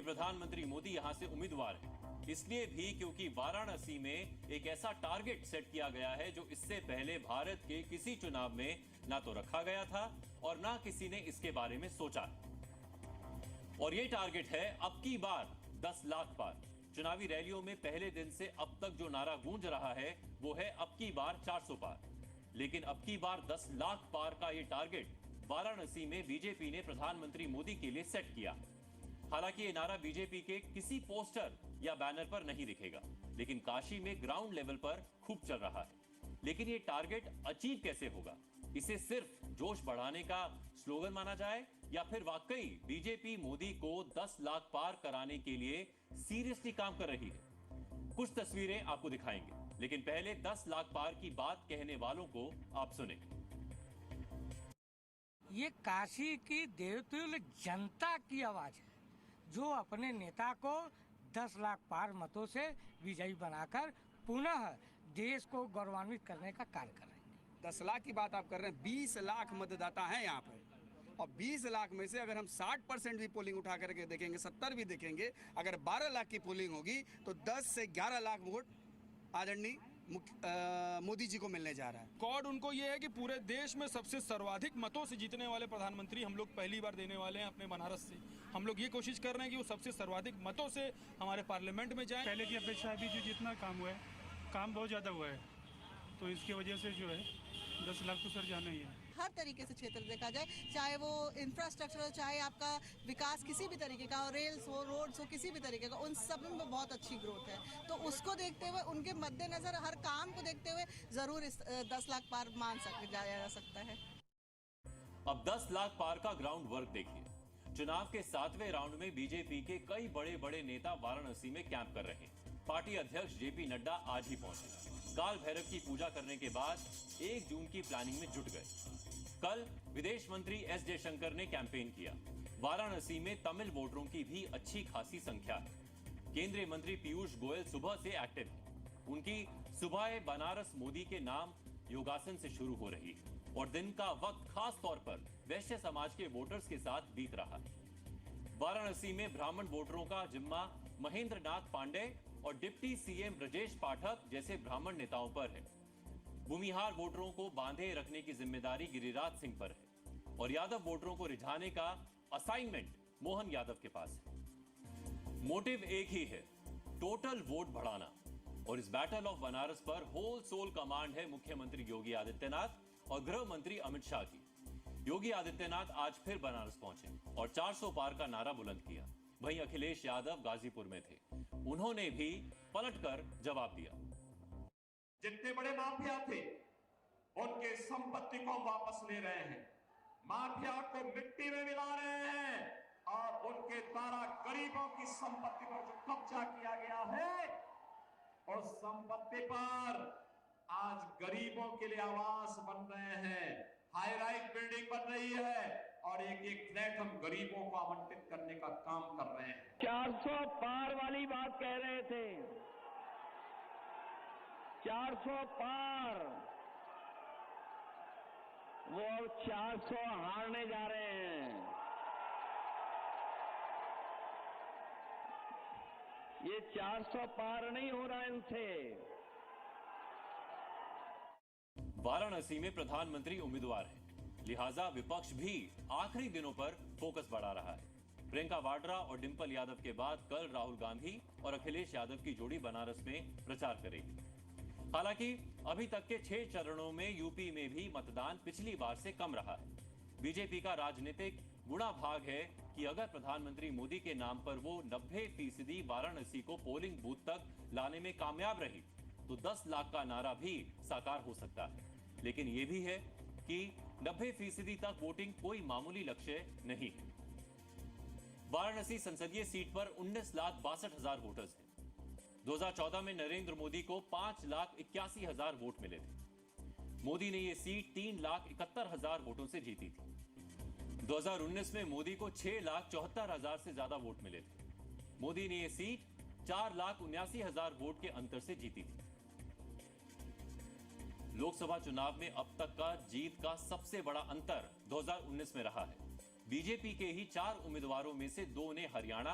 प्रधानमंत्री मोदी यहां से उम्मीदवार हैं। इसलिए भी क्योंकि वाराणसी में एक ऐसा टारगेट सेट किया गया है जो इससे पहले भारत के किसी चुनाव में ना तो रखा गया था और ना किसी ने इसके बारे में सोचा। और ये टारगेट है अब की बार 10 लाख पार। चुनावी रैलियों में पहले दिन से अब तक जो नारा गूंज रहा है वो है अब की बार 400 पार। लेकिन अब की बार 10 लाख पार का ये टारगेट वाराणसी में बीजेपी ने प्रधानमंत्री मोदी के लिए सेट किया। हालांकि ये नारा बीजेपी के किसी पोस्टर या बैनर पर नहीं दिखेगा, लेकिन काशी में ग्राउंड लेवल पर खूब चल रहा है। लेकिन ये टारगेट अचीव कैसे होगा? इसे सिर्फ जोश बढ़ाने का स्लोगन माना जाए या फिर वाकई बीजेपी मोदी को 10 लाख पार कराने के लिए सीरियसली काम कर रही है? कुछ तस्वीरें आपको दिखाएंगे, लेकिन पहले 10 लाख पार की बात कहने वालों को आप सुने। ये काशी की देवतुल्य जनता की आवाज है जो अपने नेता को 10 लाख पार मतों से विजयी बनाकर पुनः देश को गौरवान्वित करने का कार्य कर रहे हैं। 10 लाख की बात आप कर रहे हैं, 20 लाख मतदाता हैं यहाँ पर, और 20 लाख में से अगर हम 60% भी पोलिंग उठा करके देखेंगे, 70 भी देखेंगे, अगर 12 लाख की पोलिंग होगी तो 10 से 11 लाख वोट आदरणीय मोदी जी को मिलने जा रहा है। रिकॉर्ड उनको ये है कि पूरे देश में सबसे सर्वाधिक मतों से जीतने वाले प्रधानमंत्री हम लोग पहली बार देने वाले हैं अपने बनारस से। हम लोग ये कोशिश कर रहे हैं कि वो सबसे सर्वाधिक मतों से हमारे पार्लियामेंट में जाएं। पहले की अपेक्षा अभी जो जितना काम हुआ है, काम बहुत ज़्यादा हुआ है, तो इसकी वजह से जो है 10 लाख तो सर जाना ही है। हर तरीके से क्षेत्र देखा जाए, चाहे वो इंफ्रास्ट्रक्चर हो, चाहे आपका विकास किसी भी तरीके का हो, रेल्स हो, रोड्स हो, किसी भी तरीके का, उन सब में बहुत अच्छी ग्रोथ है। तो उसको देखते हुए, उनके मद्देनजर हर काम को देखते हुए जरूर इस 10 लाख पार जाया जा सकता है। अब 10 लाख पार का ग्राउंड वर्क देखिए। चुनाव के 7वें राउंड में बीजेपी के कई बड़े बड़े नेता वाराणसी में कैंप कर रहे हैं। पार्टी अध्यक्ष जेपी नड्डा आज ही पहुंचे। काल भैरव की पूजा करने के बाद 1 जून की प्लानिंग में जुट गए। कल विदेश मंत्री एस जयशंकर ने कैंपेन किया। वाराणसी में तमिल वोटरों की भी अच्छी खासी संख्या है। केंद्रीय मंत्री पीयूष गोयल सुबह से एक्टिव हैं। उनकी सुबह बनारस मोदी के नाम योगासन से शुरू हो रही है और दिन का वक्त खास तौर पर वैश्य समाज के वोटर्स के साथ बीत रहा है। वाराणसी में ब्राह्मण वोटरों का जिम्मा महेंद्र नाथ पांडे और डिप्टी सीएम ब्रजेश पाठक जैसे ब्राह्मण नेताओं पर है। भूमिहार वोटरों को बांधे रखने की जिम्मेदारी गिरिराज सिंह पर है और यादव वोटरों को रिझाने का असाइनमेंट मोहन यादव के पास है। मोटिव एक ही है, टोटल वोट बढ़ाना। और इस बैटल ऑफ बनारस पर होल सोल कमांड है मुख्यमंत्री योगी आदित्यनाथ और गृह मंत्री अमित शाह की। योगी आदित्यनाथ आज फिर बनारस पहुंचे और 400 पार का नारा बुलंद किया। वहीं अखिलेश यादव गाजीपुर में थे, उन्होंने भी पलटकर जवाब दिया। जितने बड़े माफिया थे उनके संपत्ति को वापस ले रहे हैं, माफिया को मिट्टी में मिला रहे हैं और उनके द्वारा गरीबों की संपत्ति पर जो कब्जा किया गया है उस संपत्ति पर आज गरीबों के लिए आवास बन रहे हैं, हाई राइज बिल्डिंग बन रही है और एक एक फ्लैट हम गरीबों को आवंटित करने का काम कर रहे हैं। 400 पार वाली बात कह रहे थे, 400 पार, वो अब 400 हारने जा रहे हैं। ये 400 पार नहीं हो रहा इनसे। वाराणसी में प्रधानमंत्री उम्मीदवार हैं, लिहाजा विपक्ष भी आखिरी दिनों पर फोकस बढ़ा रहा है। प्रियंका वाड्रा और डिंपल यादव के बाद कल राहुल गांधी और अखिलेश यादव की जोड़ी बनारस में प्रचार करेगी। हालांकि अभी तक के 6 चरणों में यूपी में भी मतदान पिछली बार से कम रहा है। बीजेपी का राजनीतिक गुणा भाग है कि अगर प्रधानमंत्री मोदी के नाम पर वो 90% वाराणसी को पोलिंग बूथ तक लाने में कामयाब रही तो 10 लाख का नारा भी साकार हो सकता है। लेकिन यह भी है कि 90% तक वोटिंग कोई मामूली लक्ष्य नहीं है। वाराणसी संसदीय सीट पर 19,62,000 वोटर्स हैं। 2014 में नरेंद्र मोदी को 5,81,000 वोट मिले थे। मोदी ने यह सीट 3,71,000 वोटों से जीती थी। 2019 में मोदी को 6,74,000 से ज्यादा वोट मिले थे। मोदी ने यह सीट 4,79,000 वोट के अंतर से जीती थी। लोकसभा चुनाव में अब तक का जीत का सबसे बड़ा अंतर 2019 में रहा है। बीजेपी के ही 4 उम्मीदवारों में से 2 ने हरियाणा